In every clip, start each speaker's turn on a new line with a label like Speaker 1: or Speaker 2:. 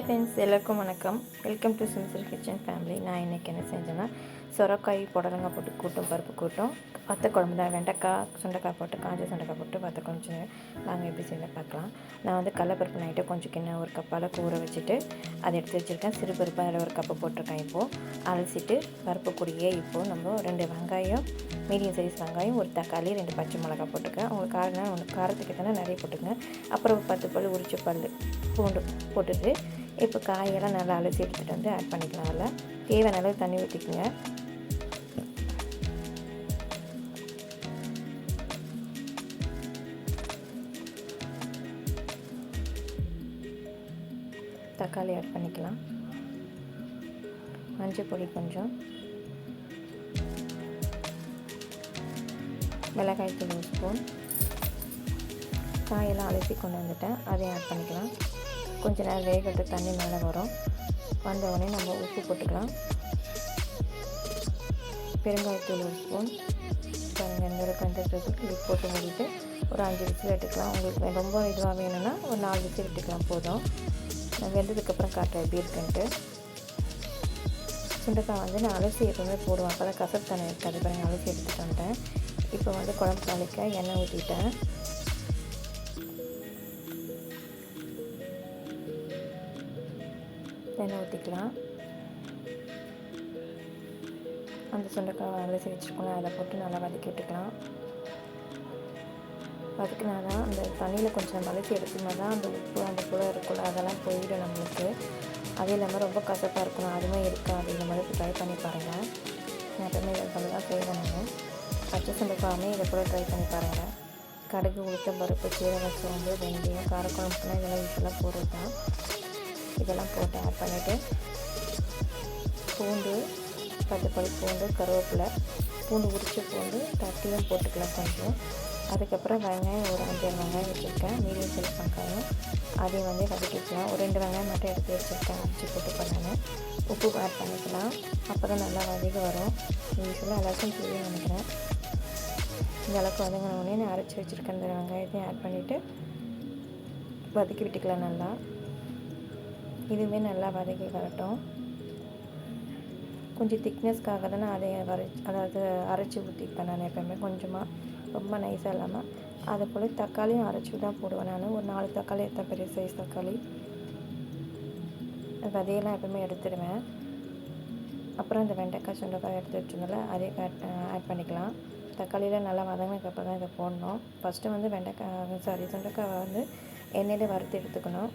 Speaker 1: Friends, எல்லாருக்கும் வணக்கம். Welcome to சிம்சில் கிச்சன் ஃபேமிலி. நான் இன்றைக்கி என்ன செஞ்சேன்னா, சொரக்காய் புடலங்காய் போட்டு கூட்டும், பருப்பு கூட்டும், வத்த குழம்பு தான். வெண்டைக்காய் சுண்டைக்காய் போட்டு, காஞ்ச சுண்டைக்காய் போட்டு வத்த குழம்பு. வாங்க எப்படி செய்ய பார்க்கலாம். நான் வந்து கடலப்பருப்பு நைட்டு கொஞ்சம் கிண்ணம் ஒரு கப் அளவுக்கு ஊற வச்சுட்டு அதை எடுத்து வச்சுருக்கேன். சிறு பருப்பு அதில் ஒரு கப்பு போட்டிருக்கேன். இப்போது அலசிட்டு பருப்பு கூடியே இப்போது நம்ம 2 வெங்காயம், மீடியம் சைஸ் வெங்காயம், ஒரு தக்காளி, 2 பச்சை மிளகாய் போட்டுக்கேன். உங்களுக்கு காரத்துக்கு தானே நிறைய போட்டுக்கங்க. அப்புறம் 10 பல் உரிச்ச பல் பூண்டு போட்டுட்டு இப்போ காயெல்லாம் நல்லா அலசி எடுத்துகிட்டு வந்து ஆட் பண்ணிக்கலாம். அதில் தேவையான அளவு தண்ணி ஊற்றிக்குங்க. தக்காளி ஆட் பண்ணிக்கலாம். மஞ்சள் பொடி கொஞ்சம், மிளகாய் தூள் 1 ஸ்பூன். காயெல்லாம் அலசி கொண்டு வந்துட்டேன், அதையும் ஆட் பண்ணிக்கலாம். கொஞ்சம் நேரம் வேகட்டு, தண்ணி மேலே வரும். வந்தவுடனே நம்ம உப்பு போட்டுக்கலாம். பெருங்காயத்தூள் 1 ஸ்பூன். பாருங்கள், இந்த கண்டத்துக்கு இது போட்டு மூடிட்டு ஒரு 5 விசில் எடுத்துக்கலாம். உங்களுக்கு ரொம்ப இதுவாக வேணும்னா ஒரு 4 விசில் எடுத்துக்கலாம், போதும். நான் வெந்ததுக்கப்புறம் காட்டுறேன் எப்படி இருக்குன்ட்டு. சுண்டைக்காய் வந்து நான் அலசி எப்பவுமே போடுவேன், அப்போ தான் கசப்பு தண்ணி இருக்காது. பாருங்கள், அலசி எடுத்துகிட்டு வந்துட்டேன். இப்போ வந்து குழம்பு தாளிக்க எண்ணெய் ஊற்றிட்டேன். எண்ணெய் ஊற்றிக்கலாம். அந்த சுண்டைக்காய் அலசி வச்சுருக்கோம், அதை போட்டு நல்லா வதக்கி விட்டுக்கலாம். வதக்கினா தான் அந்த தண்ணியில் கொஞ்சம் நம்ம அலசி எடுத்துனா தான் அந்த உப்பு அந்த புழை இருக்குள்ள அதெல்லாம் போயிடும் நம்மளுக்கு. அதே இல்லாமல் ரொம்ப கசப்பாக இருக்கணும், அதுவுமே இருக்காது. இந்த மாதிரி ட்ரை பண்ணி பாருங்கள். நான் எப்பவுமே இதை சொல்லி தான் செய்வேன். நான் பச்சை சுண்டைக்காயுமே இதை கூட ட்ரை பண்ணி பாருங்கள். கடுகு, உளுத்தம் பருப்பு, சீரகம், சோம்பு, வெந்தயம், காரக்குழம்புனா இதெல்லாம் யூஸ்வலாக போடுறது தான். இதெல்லாம் போட்டு ஆட் பண்ணிவிட்டு பூண்டு, 10 பல் பூண்டு, கருவேப்பிலை, பூண்டு உரிச்ச பூண்டு தட்டியும் போட்டுக்கலாம் கொஞ்சம். அதுக்கப்புறம் வெங்காயம் ஒரு 5 வெங்காயம் வச்சுருக்கேன், மீடியம் சைஸ் வெங்காயம். அதையும் வந்து வதக்கிக்கலாம். ஒரு 2 வெங்காயம் மட்டும் எடுத்து வச்சுருக்கேன், அரைச்சி போட்டு பண்ணேன். உப்பு ஆட் பண்ணிக்கலாம், அப்போ தான் நல்லா வதக்கி வரும். யூஸ்வலாக எல்லாத்தையும் செய்ய நினைக்கிறேன். இந்த அளவுக்கு வதங்கினோடனே நான் அரைச்சி வச்சுருக்கேன் இந்த வெங்காயத்தையும் ஆட் பண்ணிவிட்டு வதக்கி விட்டுக்கலாம் நல்லா. இதுவுமே நல்லா வதக்கி வரட்டும். கொஞ்சம் திக்னஸ்க்காக தானே அதை அதாவது அரைச்சி ஊற்றிப்பேன் நான் எப்போயுமே, கொஞ்சமாக, ரொம்ப நைஸாக இல்லாமல். அதை போல் தக்காளியும் அரைச்சி தான் போடுவேன் நான். ஒரு 4 தக்காளி எடுத்தேன், பெரிய சைஸ் தக்காளி. விதையெல்லாம் எப்போயுமே எடுத்துடுவேன். அப்புறம் இந்த வெண்டைக்காய் சுண்டைக்காய் எடுத்து வச்சுருந்தோம்ல, அதையும் ஆட் பண்ணிக்கலாம். தக்காளியில் நல்லா வதங்கினதுக்கப்புறம் தான் இதை போடணும். ஃபஸ்ட்டு வந்து சுண்டைக்காய் வந்து எண்ணெயில் வறுத்து எடுத்துக்கணும்.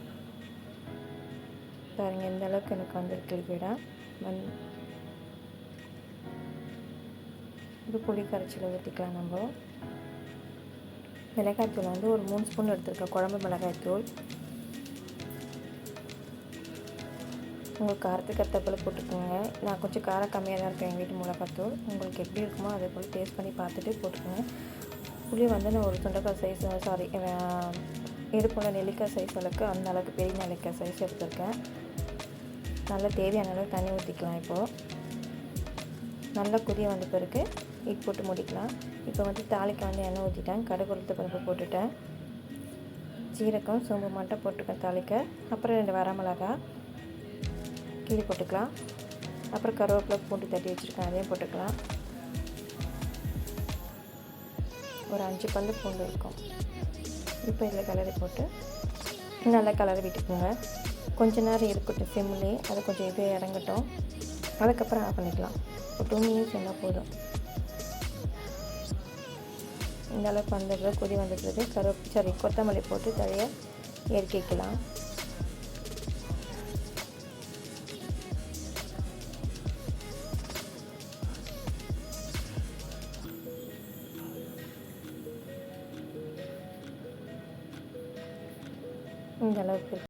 Speaker 1: பாருங்கள், இந்த அளவுக்கு எனக்கு வந்துருக்கு லிக்விடாக. இது புளி கரைச்சல் ஊற்றிக்கலாம். நம்ம மிளகாய்த்தூள் வந்து ஒரு 3 ஸ்பூன் எடுத்துருக்கேன், குழம்பு மிளகாய்த்தூள். உங்கள் காரத்துக்கு ஏற்ற போல் போட்டுக்கோங்க. நான் கொஞ்சம் காரம் கம்மியாக தான் இருக்கேன் எங்கள் வீட்டு மிளகாய்த்தூள். உங்களுக்கு எப்படி இருக்குமோ அதே போல் டேஸ்ட் பண்ணி பார்த்துட்டு போட்டுக்கோங்க. புளி வந்து நான் ஒரு சுண்டைக்காய் சைஸ் இது போல் நெல்லிக்காய் சைஸ் அளவுக்கு, அந்த அளவுக்கு பெரிய நெல்லிக்காய் சைஸ் எடுத்துருக்கேன். நல்லா தேவையான அளவு தண்ணி ஊற்றிக்கலாம். இப்போது நல்லா கொதிய வந்த பிறகு இட் போட்டு முடிக்கலாம். இப்போ வந்து தாளிக்க வந்து எண்ணெய் ஊற்றிட்டேன், கடுகு, உளுத்தம் பருப்பு போட்டுட்டேன், சீரகம், சோம்பு மட்டும் போட்டுக்கேன் தாளிக்க. அப்புறம் 2 வரமிளகாய் கிள்ளி போட்டுக்கலாம். அப்புறம் கருவேப்பிலை, பூண்டு தட்டி வச்சுருக்கேன், அதையும் போட்டுக்கலாம். ஒரு 5 பல் பூண்டு இருக்கும். இப்போ இதில் கிளறி போட்டு நல்லா கிளறி விட்டுக்குங்க. கொஞ்ச நேரம் இருக்கட்டும் சிம்மிலே, அது கொஞ்சம் இது இறங்கட்டும். அதுக்கப்புறம் ஆஃப் பண்ணிக்கலாம். ஒரு 2 மினிட்ஸ் என்ன போதும். இந்த அளவுக்கு வந்தது, கொதி வந்தது, கொத்தமல்லி போட்டு தழைய இறக்கிக்கலாம். இந்த அளவுக்கு